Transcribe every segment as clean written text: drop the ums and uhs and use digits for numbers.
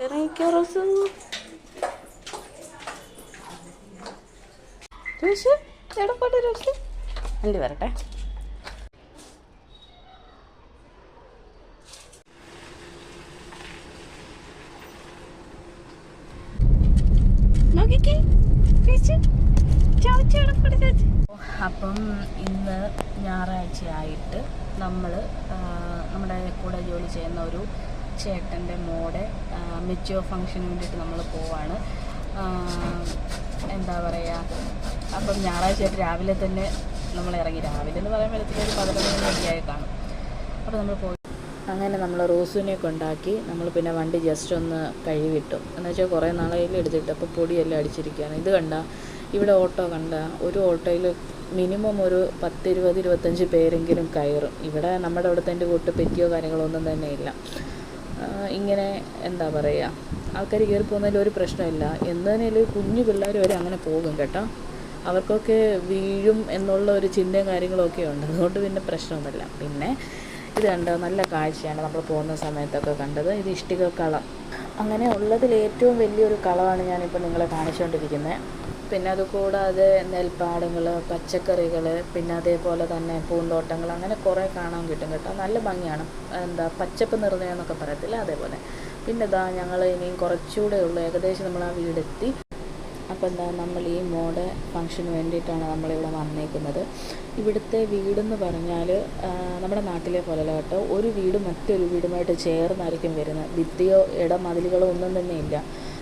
ഇറങ്ങിക്കോ rose. Rose എവിടെ പോട്ടെ റോസ്? വണ്ടി വരട്ടെ. അപ്പം ഇന്ന് ഞായറാഴ്ചയായിട്ട് നമ്മൾ നമ്മുടെ കൂടെ ജോലി ചെയ്യുന്ന ഒരു ചേട്ടൻ്റെ മോടെ മെച്യൂർ ഫംഗ്ഷന് വേണ്ടിയിട്ട് നമ്മൾ പോവാണ്. എന്താ പറയുക, അപ്പം ഞായറാഴ്ചയായിട്ട് രാവിലെ തന്നെ നമ്മൾ ഇറങ്ങി. രാവിലെ എന്ന് പറയുമ്പോഴത്തേക്ക് ഒരു 11 മണിയൊക്കെയായി കാണും. അപ്പോൾ നമ്മൾ പോയി അങ്ങനെ നമ്മൾ റോസുവിനെ കൊണ്ടാക്കി. നമ്മൾ പിന്നെ വണ്ടി ജസ്റ്റ് ഒന്ന് കഴുകിയിട്ടു. എന്ന് വെച്ചാൽ കുറേ നാളെയിൽ എടുത്തിട്ട് അപ്പോൾ പൊടിയെല്ലാം അടിച്ചിരിക്കുകയാണ്. ഇത് കണ്ട, ഇവിടെ ഓട്ടോ കണ്ട, ഒരു ഓട്ടോയിൽ മിനിമം ഒരു 10, 20, 25 പേരെങ്കിലും കയറും. ഇവിടെ നമ്മുടെ അവിടുത്തെ കൂട്ട് പെറ്റിയോ കാര്യങ്ങളോ ഒന്നും തന്നെ ഇല്ല. ഇങ്ങനെ എന്താ പറയുക, ആൾക്കാർ കയറി പോകുന്നതിൽ ഒരു പ്രശ്നമില്ല. എന്നതിനേലും കുഞ്ഞു പിള്ളേർ വരെ അങ്ങനെ പോകും കേട്ടോ. അവർക്കൊക്കെ വീഴും എന്നുള്ള ഒരു ചിന്തയും കാര്യങ്ങളൊക്കെ ഉണ്ട്. അതുകൊണ്ട് പിന്നെ പ്രശ്നമൊന്നുമില്ല. പിന്നെ ഇത് കണ്ടോ, നല്ല കാഴ്ചയാണ് നമ്മൾ പോകുന്ന സമയത്തൊക്കെ കണ്ടത്. ഇത് ഇഷ്ടിക കളം. അങ്ങനെ ഉള്ളതിൽ ഏറ്റവും വലിയൊരു കളമാണ് ഞാനിപ്പോൾ നിങ്ങളെ കാണിച്ചുകൊണ്ടിരിക്കുന്നത്. പിന്നെ അതുകൂടാതെ നെൽപ്പാടങ്ങൾ, പച്ചക്കറികൾ, പിന്നെ അതേപോലെ തന്നെ പൂന്തോട്ടങ്ങൾ, അങ്ങനെ കുറേ കാണാൻ കിട്ടും കേട്ടോ. നല്ല ഭംഗിയാണ്. എന്താ പച്ചപ്പ് നിറഞ്ഞതെന്നൊക്കെ പറയത്തില്ല, അതേപോലെ. പിന്നെ ഇതാ ഞങ്ങൾ ഇനിയും കുറച്ചുകൂടെ ഉള്ളൂ, ഏകദേശം നമ്മൾ ആ വീടെത്തി. അപ്പോൾ എന്താ, നമ്മൾ ഈ മോഡെ ഫംഗ്ഷന് വേണ്ടിയിട്ടാണ് നമ്മളിവിടെ വന്നേക്കുന്നത്. ഇവിടുത്തെ വീടെന്ന് പറഞ്ഞാൽ നമ്മുടെ നാട്ടിലെ പോലെയല്ല കേട്ടോ. ഒരു വീട് മറ്റൊരു വീടുമായിട്ട് ചേർന്നായിരിക്കും വരുന്നത്. ഭിത്തിയോ ഇടമതിലുകളോ ഒന്നും തന്നെ ഇല്ല.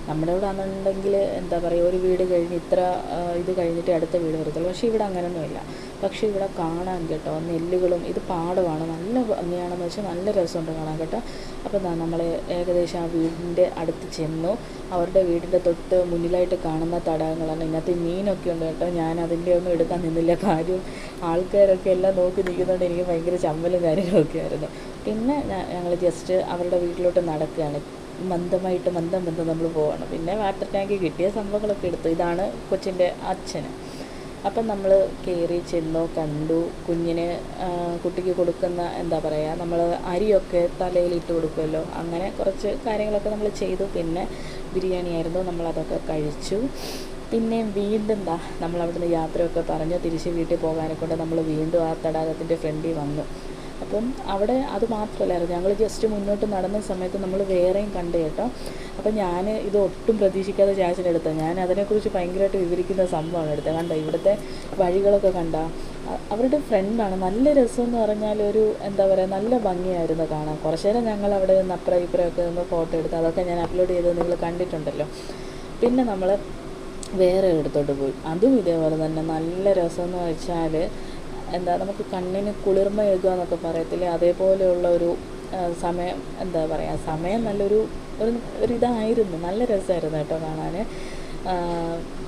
നമ്മുടെ ഇവിടെ ആണെന്നുണ്ടെങ്കിൽ എന്താ പറയുക, ഒരു വീട് കഴിഞ്ഞ് ഇത്ര ഇത് കഴിഞ്ഞിട്ട് അടുത്ത വീട് വരത്തുള്ളൂ. പക്ഷേ ഇവിടെ അങ്ങനെയൊന്നുമില്ല. പക്ഷേ ഇവിടെ കാണാൻ കേട്ടോ നെല്ലുകളും, ഇത് പാടമാണ്, നല്ല ഭംഗിയാണെന്ന് വെച്ചാൽ നല്ല രസമുണ്ട് കാണാൻ കേട്ടോ. അപ്പോൾ നമ്മൾ ഏകദേശം ആ വീടിൻ്റെ അടുത്ത് ചെന്നു. അവരുടെ വീടിൻ്റെ തൊട്ട് മുന്നിലായിട്ട് കാണുന്ന തടാകങ്ങളാണ്. ഇതിനകത്ത് മീനൊക്കെ ഉണ്ട് കേട്ടോ. ഞാൻ അതിൻ്റെ ഒന്നും എടുക്കാൻ നിന്നില്ല. കാര്യം ആൾക്കാരൊക്കെ എല്ലാം നോക്കി നിൽക്കുന്നതുകൊണ്ട് എനിക്ക് ഭയങ്കര ചമ്മലും കാര്യങ്ങളൊക്കെ ആയിരുന്നു. പിന്നെ ഞങ്ങൾ ജസ്റ്റ് അവരുടെ വീട്ടിലോട്ട് നടക്കുകയാണ്. മന്ദം നമ്മൾ പോവാണ്. പിന്നെ വാട്ടർ ടാങ്ക് കിട്ടിയ സംഭവങ്ങളൊക്കെ എടുത്തു. ഇതാണ് കൊച്ചിൻ്റെ അച്ഛന്. അപ്പം നമ്മൾ കയറി ചെന്നു, കണ്ടു. കുട്ടിക്ക് കൊടുക്കുന്ന എന്താ പറയുക, നമ്മൾ അരിയൊക്കെ തലയിലിട്ട് കൊടുക്കുമല്ലോ, അങ്ങനെ കുറച്ച് കാര്യങ്ങളൊക്കെ നമ്മൾ ചെയ്തു. പിന്നെ ബിരിയാണി ആയിരുന്നു, നമ്മളതൊക്കെ കഴിച്ചു. പിന്നെ വീണ്ടും നമ്മളവിടുന്ന് യാത്രയൊക്കെ പറഞ്ഞ് തിരിച്ച് വീട്ടിൽ പോകാനെ കൊണ്ട് നമ്മൾ വീണ്ടും ആ തടാകത്തിൻ്റെ ഫ്രണ്ടിൽ വന്നു. അപ്പം അവിടെ അത് മാത്രമല്ലായിരുന്നു, ഞങ്ങൾ ജസ്റ്റ് മുന്നോട്ട് നടന്ന സമയത്ത് നമ്മൾ വേറെയും കണ്ടു കേട്ടോ. അപ്പം ഞാൻ ഇത് ഒട്ടും പ്രതീക്ഷിക്കാതെ ചാച്ചനെടുത്തത്. ഞാൻ അതിനെക്കുറിച്ച് ഭയങ്കരമായിട്ട് വിവരിക്കുന്ന സംഭവമാണ് എടുത്തത്. കണ്ടോ, ഇവിടുത്തെ വഴികളൊക്കെ കണ്ട അവരുടെ ഫ്രണ്ടാണ്. നല്ല രസമെന്ന് പറഞ്ഞാൽ ഒരു എന്താ പറയുക, നല്ല ഭംഗിയായിരുന്നു കാണാൻ. കുറച്ച് നേരം ഞങ്ങൾ അവിടെ നിന്ന് അപ്പുറം ഇപ്പുറമൊക്കെ നിന്ന് ഫോട്ടോ എടുത്ത്, അതൊക്കെ ഞാൻ അപ്ലോഡ് ചെയ്തത് നിങ്ങൾ കണ്ടിട്ടുണ്ടല്ലോ. പിന്നെ നമ്മൾ വേറെ ഇടത്തോട്ട് പോയി. അതും ഇതേപോലെ തന്നെ നല്ല രസമെന്ന് വെച്ചാൽ എന്താ, നമുക്ക് കണ്ണിന് കുളിർമ എഴുതുക പറയത്തില്ലേ, അതേപോലെയുള്ള ഒരു സമയം, എന്താ പറയുക, സമയം നല്ലൊരു ഇതായിരുന്നു. നല്ല രസമായിരുന്നു കേട്ടോ കാണാൻ.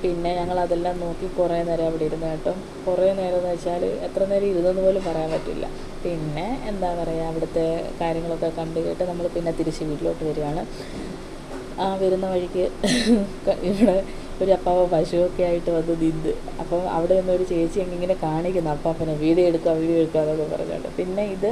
പിന്നെ ഞങ്ങളതെല്ലാം നോക്കി കുറേ നേരം അവിടെ ഇരുന്നു കേട്ടോ. കുറേ നേരം എന്ന് വെച്ചാൽ എത്ര നേരം ഇരുന്നെന്ന് പോലും പറയാൻ പറ്റില്ല. പിന്നെ എന്താ പറയുക, അവിടുത്തെ കാര്യങ്ങളൊക്കെ കണ്ടു കേട്ട് നമ്മൾ പിന്നെ തിരിച്ച് വീട്ടിലോട്ട് വരികയാണ്. വരുന്ന വഴിക്ക് ഇവിടെ ഒരു അപ്പാപ്പ പശുവൊക്കെ ആയിട്ട് വന്ന് നിന്ന്. അപ്പം അവിടെ നിന്നൊരു ചേച്ചി ഇങ്ങനെ കാണിക്കുന്നു അപ്പാപ്പനെ, വീഡിയോ എടുക്കുക എന്നൊക്കെ പറഞ്ഞുകൊണ്ട്. പിന്നെ ഇത്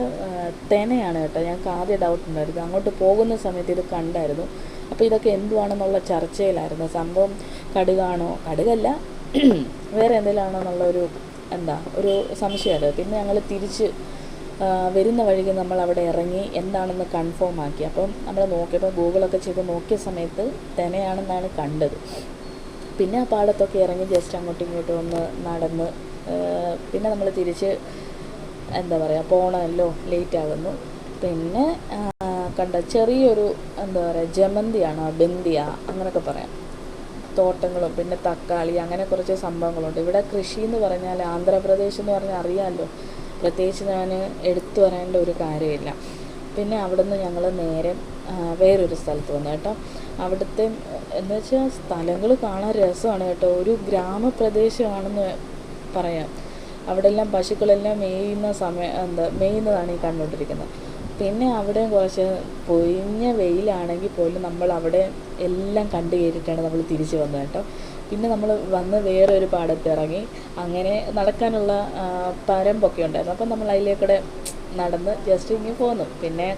തെനയാണ് കേട്ടോ. ഞങ്ങൾക്ക് ആദ്യം ഡൗട്ട് ഉണ്ടായിരുന്നു. അങ്ങോട്ട് പോകുന്ന സമയത്ത് ഇത് കണ്ടായിരുന്നു. അപ്പോൾ ഇതൊക്കെ എന്തുവാണെന്നുള്ള ചർച്ചയിലായിരുന്നു. സംഭവം കടുകാണോ, കടുകല്ല വേറെ എന്തെങ്കിലും ആണോ എന്നുള്ളൊരു ഒരു സംശയമായിരുന്നു. പിന്നെ ഞങ്ങൾ തിരിച്ച് വരുന്ന വഴിക്ക് നമ്മൾ അവിടെ ഇറങ്ങി എന്താണെന്ന് കൺഫേം ആക്കി. അപ്പം നമ്മൾ നോക്കിയപ്പോൾ ഗൂഗിളൊക്കെ ചെയ്ത് നോക്കിയ സമയത്ത് തെനയാണെന്നാണ് കണ്ടത്. പിന്നെ ആ പാടത്തൊക്കെ ഇറങ്ങി ജസ്റ്റ് അങ്ങോട്ടും ഇങ്ങോട്ടും ഒന്ന് നടന്ന് പിന്നെ നമ്മൾ തിരിച്ച് എന്താ പറയുക, പോകണമല്ലോ, ലേറ്റ് ആകുന്നു. പിന്നെ കണ്ട ചെറിയൊരു എന്താ പറയുക, ജമന്തിയാണോ ബന്ദിയ അങ്ങനെയൊക്കെ പറയാം, തോട്ടങ്ങളും പിന്നെ തക്കാളി അങ്ങനെ കുറച്ച് സംഭവങ്ങളുണ്ട്. ഇവിടെ കൃഷി എന്ന് പറഞ്ഞാൽ ആന്ധ്രാപ്രദേശ് എന്ന് പറഞ്ഞാൽ അറിയാമല്ലോ, പ്രത്യേകിച്ച് ഞാൻ എടുത്തു പറയേണ്ട ഒരു കാര്യമില്ല. പിന്നെ അവിടുന്ന് ഞങ്ങൾ നേരെ വേറൊരു സ്ഥലത്ത് വന്നു കേട്ടോ. അവിടുത്തെ എന്ന് വെച്ചാൽ സ്ഥലങ്ങൾ കാണാൻ രസമാണ് കേട്ടോ. ഒരു ഗ്രാമപ്രദേശമാണെന്ന് പറയാം. അവിടെ എല്ലാം പശുക്കളെല്ലാം മേയുന്നതാണ് ഈ കണ്ടുകൊണ്ടിരിക്കുന്നത്. പിന്നെ അവിടെ കുറച്ച് പൊരിഞ്ഞ വെയിലാണെങ്കിൽ പോലും നമ്മൾ അവിടെ എല്ലാം കണ്ടു കയറിയിട്ടാണ് നമ്മൾ തിരിച്ച് വന്നത് കേട്ടോ. പിന്നെ നമ്മൾ വന്ന് വേറെ ഒരു പാടത്തിറങ്ങി. അങ്ങനെ നടക്കാനുള്ള പരമ്പൊക്കെ ഉണ്ടായിരുന്നു. അപ്പം നമ്മൾ അതിലേക്കൂടെ നടന്ന് ജസ്റ്റ് ഇങ്ങനെ പോന്നു. പിന്നെ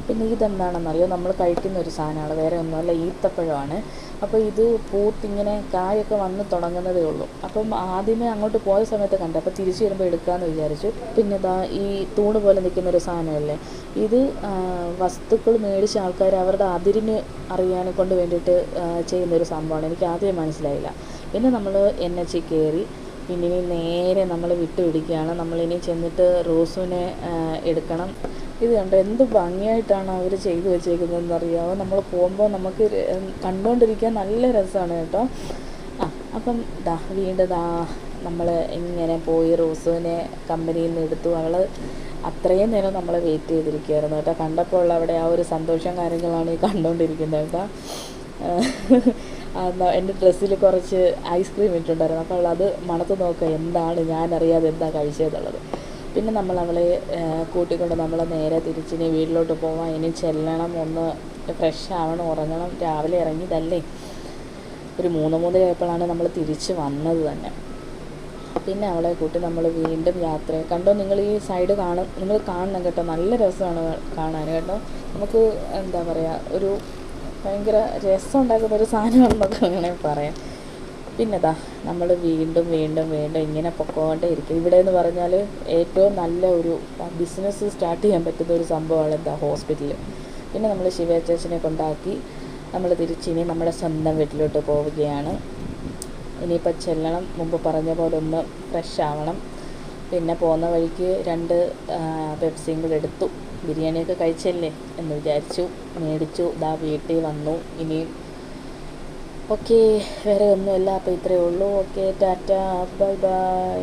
പിന്നെ ഇതെന്താണെന്നറിയോ, നമ്മൾ കഴിക്കുന്ന ഒരു സാധനമാണ്, വേറെ ഒന്നുമല്ല, ഈത്തപ്പഴമാണ്. അപ്പോൾ ഇത് പൂത്തിങ്ങനെ കായൊക്കെ വന്ന് തുടങ്ങുന്നതേ ഉള്ളൂ. അപ്പം ആദ്യമേ അങ്ങോട്ട് പോയ സമയത്ത് കണ്ടു, അപ്പോൾ തിരിച്ച് വരുമ്പോൾ എടുക്കാമെന്ന് വിചാരിച്ചു. പിന്നെ ഇതാ ഈ തൂണ് പോലെ നിൽക്കുന്നൊരു സാധനമല്ലേ, ഇത് വസ്തുക്കൾ മേടിച്ച ആൾക്കാർ അവരുടെ അതിരിന് അറിയാനെ കൊണ്ട് വേണ്ടിയിട്ട് ചെയ്യുന്നൊരു സംഭവമാണ്. എനിക്ക് ആദ്യം മനസ്സിലായില്ല. പിന്നെ നമ്മൾ NH കയറി, പിന്നെ ഇനി നേരെ നമ്മൾ വിട്ടുപിടിക്കുകയാണ്. നമ്മളിനി ചെന്നിട്ട് റോസുവിനെ എടുക്കണം. ഇത് കണ്ടോ എന്ത് ഭംഗിയായിട്ടാണ് അവർ ചെയ്തു വെച്ചേക്കുന്നതെന്ന് അറിയാമോ. നമ്മൾ പോകുമ്പോൾ നമുക്ക് കണ്ടുകൊണ്ടിരിക്കാൻ നല്ല രസമാണ് കേട്ടോ. അപ്പം വീണ്ടും നമ്മൾ ഇങ്ങനെ പോയി റോസുവിനെ കമ്പനിയിൽ നിന്ന് എടുത്തു. അവൾ അത്രയും നേരം നമ്മളെ വെയിറ്റ് ചെയ്തിരിക്കുകയായിരുന്നു കേട്ടോ. കണ്ടപ്പോൾ ഉള്ള അവിടെ ആ ഒരു സന്തോഷം കാര്യങ്ങളാണ് ഈ കണ്ടുകൊണ്ടിരിക്കുന്നത് കേട്ടോ. എൻ്റെ ഡ്രസ്സിൽ കുറച്ച് ഐസ്ക്രീം ഇട്ടുണ്ടായിരുന്നു. അപ്പോൾ അത് മണത്ത് നോക്കുക എന്താണ്, ഞാനറിയാതെ എന്താ കഴിച്ചതെന്നുള്ളത്. പിന്നെ നമ്മൾ അവളെ കൂട്ടിക്കൊണ്ട് നമ്മൾ നേരെ തിരിച്ചിനി വീട്ടിലോട്ട് പോവാം. ഇനി ചെല്ലണം, ഒന്ന് ഫ്രഷ് ആവണം, ഉറങ്ങണം. രാവിലെ ഇറങ്ങിയതല്ലേ, ഒരു 3:30 ആയപ്പോഴാണ് നമ്മൾ തിരിച്ച് വന്നത് തന്നെ. പിന്നെ അവളെ കൂട്ടി നമ്മൾ വീണ്ടും യാത്ര. കണ്ടോ, നിങ്ങൾ ഈ സൈഡ് നിങ്ങൾ കാണണം കേട്ടോ, നല്ല രസമാണ് കാണാൻ കേട്ടോ. നമുക്ക് എന്താ പറയുക, ഒരു ഭയങ്കര രസം ഉണ്ടാക്കുന്നൊരു സാധനമാണെന്നൊക്കെ വേണമെങ്കിൽ പറയാം. പിന്നെ നമ്മൾ വീണ്ടും ഇങ്ങനെ പൊക്കോണ്ടേ ഇരിക്കും. ഇവിടെ എന്ന് പറഞ്ഞാൽ ഏറ്റവും നല്ല ഒരു ബിസിനസ് സ്റ്റാർട്ട് ചെയ്യാൻ പറ്റുന്ന ഒരു സംഭവമാണ് ഹോസ്പിറ്റൽ. പിന്നെ നമ്മൾ ശിവേച്ചേച്ചനെ കൊണ്ടാക്കി നമ്മൾ തിരിച്ചിനി നമ്മുടെ സ്വന്തം വീട്ടിലോട്ട് പോവുകയാണ്. ഇനിയിപ്പോൾ ചെല്ലണം, മുമ്പ് പറഞ്ഞ പോലെ ഒന്ന് ഫ്രഷ് ആവണം. പിന്നെ പോകുന്ന വഴിക്ക് 2 പെപ്സിയും കൂടെ എടുത്തു. ബിരിയാണിയൊക്കെ കഴിച്ചല്ലേ എന്ന് വിചാരിച്ചു, മേടിച്ചു. വീട്ടിൽ വന്നു. ഇനിയും ഓക്കെ, വേറെ ഒന്നുമില്ല. അപ്പോൾ ഇത്രയേ ഉള്ളൂ. Okay, Tata, bye bye.